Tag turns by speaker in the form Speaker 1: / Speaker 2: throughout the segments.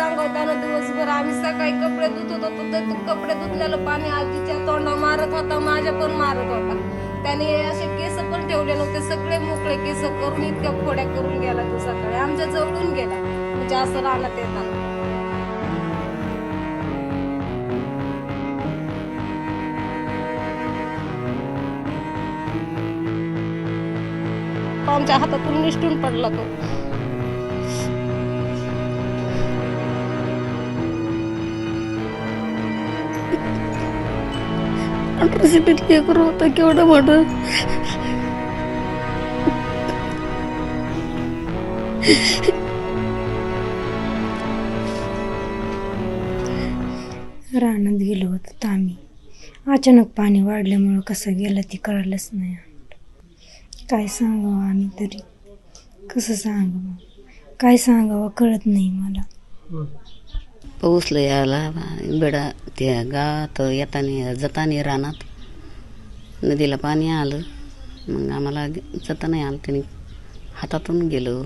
Speaker 1: सांगावं त्यानं दिवसभर आम्ही सकाळी कपडे धुत होतो तर ते कपडे धुतलेलं पाणी आजीच्या तोंडावर मारत होता, माझ्या पण मारत होता. त्याने असे केस पण ठेवले नव्हते, सगळे मोकळे केस करून इतक्या खोड्या करून गेला तो सकाळी आमच्या जवळून गेला, म्हणजे असं रानात येताना. आमच्या हातातून निसटून पडला तो. रेसिपीतली एक होतं केवढं मोठं.
Speaker 2: रानात गेलो होतो तर आम्ही अचानक पाणी वाढल्यामुळं कसं गेलं ते कळलंच नाही. काय सांगावं आम्ही तरी, कसं सांगावं, काय सांगावं कळत नाही मला.
Speaker 3: पाऊस लय आला बेडा त्या गावात येताना जाताना रानात नदीला पाणी आलं, मग आम्हाला जाता नाही आलं, त्याने हातातून गेलो.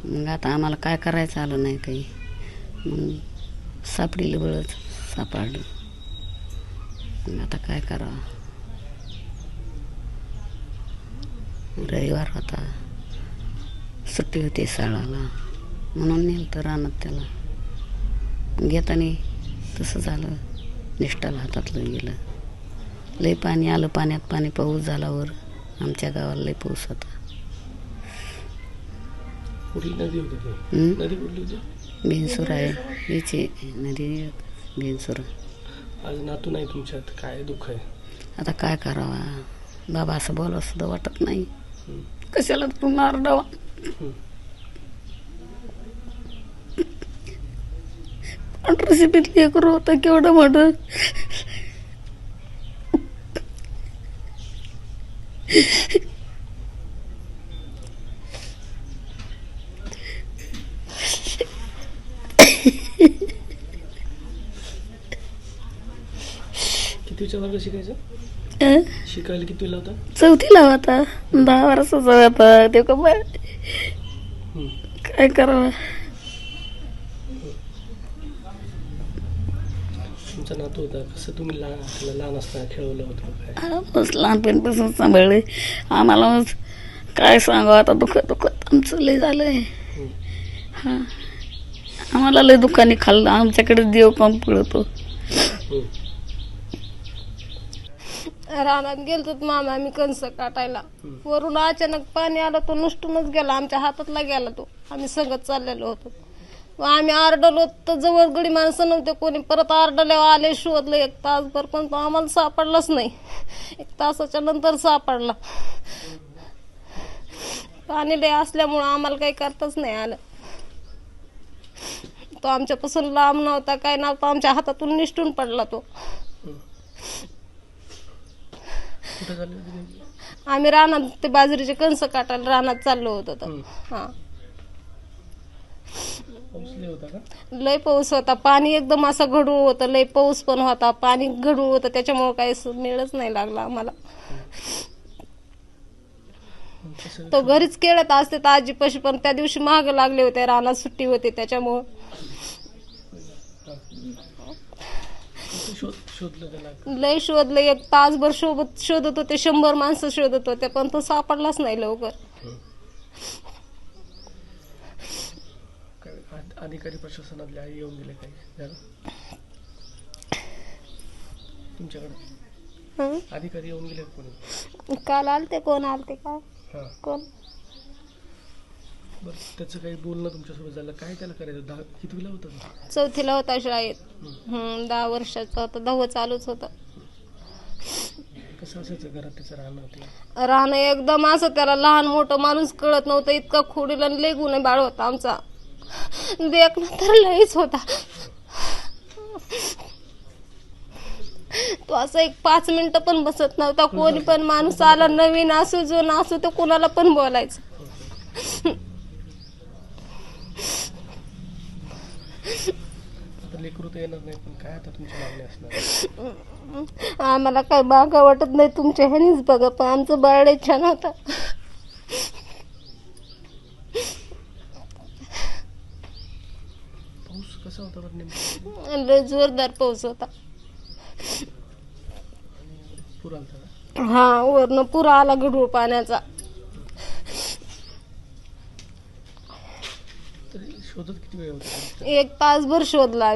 Speaker 3: मग आता आम्हाला काय करायचं आलं नाही काही, मग सापडीला बळच सापडलं. मग आता काय करावं. रविवार होता, सुट्टी होती शाळाला, म्हणून नेलं तर रानात त्याला. घेताना तसं झालं, निष्ठाला हातातलं गेलं. लई पाणी आलं, पाण्यात पाणी, पाऊस झाल्यावर आमच्या गावाला लई पाऊस होता.
Speaker 4: कुठली नदी होती? नदी कुठली होती?
Speaker 3: बिनसूर आहे, हिची नदी बिनसूर.
Speaker 4: आज नातू नाही तुमच्यात, काय दुःख आहे?
Speaker 3: आता काय करावा बाबा, असं बोलावं सुद्धा वाटत नाही. कशाला तू मारडावा.
Speaker 1: रेसिपीतली एक होतं केवढं मोठं.
Speaker 4: कितीच्या वर्ग शिकायचं? शिकायला कितीला होता?
Speaker 1: 4थीला होता, 10 वर्षाचा होता ते. काय करावं.
Speaker 4: तुमचा नातू होता, कसं तुम्ही लहान असताना खेळवलं होतं? काय
Speaker 1: लहानपणीपासून सांभाळले आम्हाला. काय सांगावं आता, दुखत आमचं लय झालंय. हा, आम्हाला लय दुःखाने खाल्लं. आमच्याकडे देव काम पडतो. रानात गेलतो मामा आम्ही कणस काटायला, वरून अचानक पाणी आलं, तो नुसतूनच गेला, आमच्या हातातला गेला तो. आम्ही संगत चाललेलो होतो, आम्ही आरडलो तर जवळ गडी माणसं नव्हते कोणी. परत आरडल्यावर आले, शोधलं 1 तासभर, पण तो आम्हाला सापडलाच नाही. 1 तासाच्या नंतर सापडला. पाणी लय असल्यामुळं आम्हाला काही करताच नाही आलं. तो आमच्यापासून लांब नव्हता, काय नव्हतं, आमच्या हातातून निसटून पडला तो.
Speaker 4: कुठं झालं?
Speaker 1: आम्ही रानात ते बाजरीचे कणस काटायला रानात चाललो होतो तर. हा, लय पाऊस होता, पाणी एकदम असं गढूळ होतं, लय पाऊस पण होता, पाणी गढूळ होतं, त्याच्यामुळे काही मिळच नाही लागला आम्हाला. तो घरीच खेळत असते तर आजीपाशी, पण त्या दिवशी मागे लागले होते, रानात सुट्टी होती त्याच्यामुळं. लय शोधलं, 1 तासभर शोधत होते, 100 माणसं शोधत होते, पण तो सापडलाच नाही लवकर.
Speaker 4: अधिकारी प्रशासनातले येऊन गेले काही तुमच्याकडे? अधिकारी येऊन गेले कोणी?
Speaker 1: काल आलते. कोण आलते काय? कोण?
Speaker 4: बरं, त्याचं काही बोलणं तुमच्यासोबत झालं? काय त्याला करायचं? कितवीला होता?
Speaker 1: 4थीला होता शाळेत. 10 वर्षाचा होता, 10वी चालूच होता.
Speaker 4: कसं असायचं घरात त्याचं
Speaker 1: राहणं एकदम असं, त्याला लहान मोठं माणूस कळत नव्हतं, इतका खोडीला लय गुन्हे बाळ होता आमचा. देखणं तर लयच होता. तो असं 5 मिनिटं पण बसत नव्हता. कोणी पण माणूस आला, नवीन असू जुना असू, तो कोणाला पण बोलायचं.
Speaker 4: लेकरू तर येणार नाही, पण काय आता तुमच्या मागण्या असणार?
Speaker 1: आम्हाला काय बागा वाटत नाही, तुमच्या ह्यानीच बघा, पण आमचं बाळ छान होता.
Speaker 4: कसं होतं बरं नेमकं?
Speaker 1: लय जोरदार पाऊस होता.
Speaker 4: पूर आलता का?
Speaker 1: हा, वरनं पुरा आला गढूळ पाण्याचा.
Speaker 4: तरी शोधत किती वेळ होता?
Speaker 1: 1 तासभर शोधला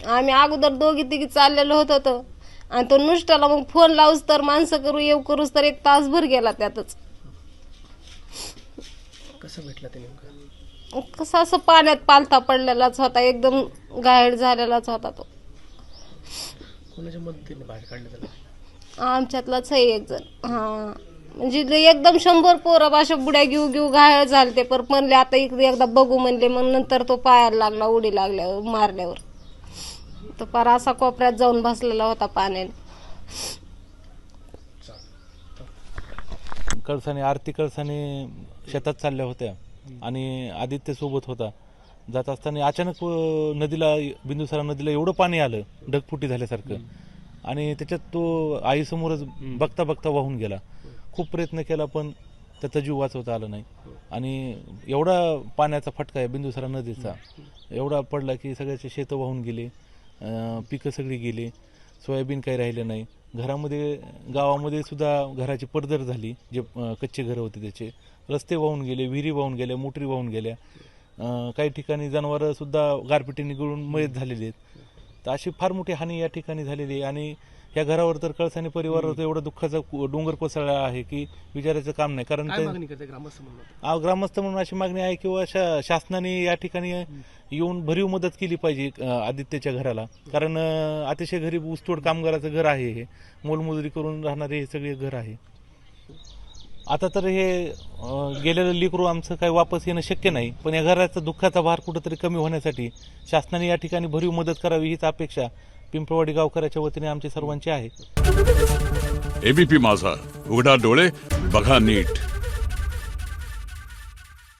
Speaker 1: आम्ही अगोदर दोघी तिघी चाललेलो होतो आणि तो नुसत्याला मग फोन लावूस तर माणसं येऊ करूस तर 1 तासभर गेला त्यातच.
Speaker 4: कसं भेटला ते नेमकं?
Speaker 1: कसं असं पाण्यात पालथा पडलेलाच होता, एकदम गायड झालेलाच होता तो.
Speaker 4: कोणाच्या मदतीने बाहेर काढलं त्याला?
Speaker 1: आमच्यातलाच आहे एक जण. हा, म्हणजे एकदम 100 पोरं अशा बुड्या घेऊ घायल झाले ते. पर म्हणले आता इकडे एकदा बघू म्हणले. मग नंतर तो पायाला लागला उडी लागल्यावर मारल्यावर. तो पार असा कोपऱ्यात जाऊन बसलेला होता पाण्याने.
Speaker 5: कळसाने आरती कळसाने शेतात चालल्या होत्या आणि आदित्य सोबत होता. जात असताना अचानक नदीला बिंदुसारा नदीला एवढं पाणी आलं ढगफुटी झाल्यासारखं आणि त्याच्यात तो आईसमोरच बघता बघता वाहून गेला. खूप प्रयत्न केला पण त्याचा जीव वाचवता आला नाही. आणि एवढा पाण्याचा फटका आहे बिंदुसारा नदीचा एवढा पडला की सगळ्याचे शेतं वाहून गेले, पिकं सगळी गेली, सोयाबीन काही राहिलं नाही. घरामध्ये गावामध्ये सुद्धा घराची पडझड झाली. जे कच्चे घरं होते त्याचे रस्ते वाहून गेले, विहिरी वाहून गेल्या, मोटरी वाहून गेल्या. काही ठिकाणी जनावरं सुद्धा गारपिटीने गळून मयत झालेली आहेत. तर अशी फार मोठी हानी या ठिकाणी झालेली आहे. आणि या घरावर तर कळसाने परिवारावर एवढा दुःखाचा डोंगर कोसळला आहे की विचारायचं काम नाही. कारण
Speaker 4: काय मागणी करते ग्रामस्थ म्हणून?
Speaker 5: ग्रामस्थ म्हणून अशी मागणी आहे किंवा शासनाने या ठिकाणी येऊन भरीव मदत केली पाहिजे आदित्यच्या घराला. कारण अतिशय गरीब ऊसतोड कामगाराचं घर आहे हे, मोलमजुरी करून राहणारे हे सगळे घर आहे. आता तर हे गेलेलं लेकरू आमचं काही वापस येणं शक्य नाही, पण या घराचा दुःखाचा भार कुठंतरी कमी होण्यासाठी शासनाने या ठिकाणी भरीव मदत करावी हीच अपेक्षा पिंपळवाडी गावकऱ्याच्या वतीने आमची सर्वांची आहे.
Speaker 6: एबीपी माझा, उघडा डोळे बघा नीट.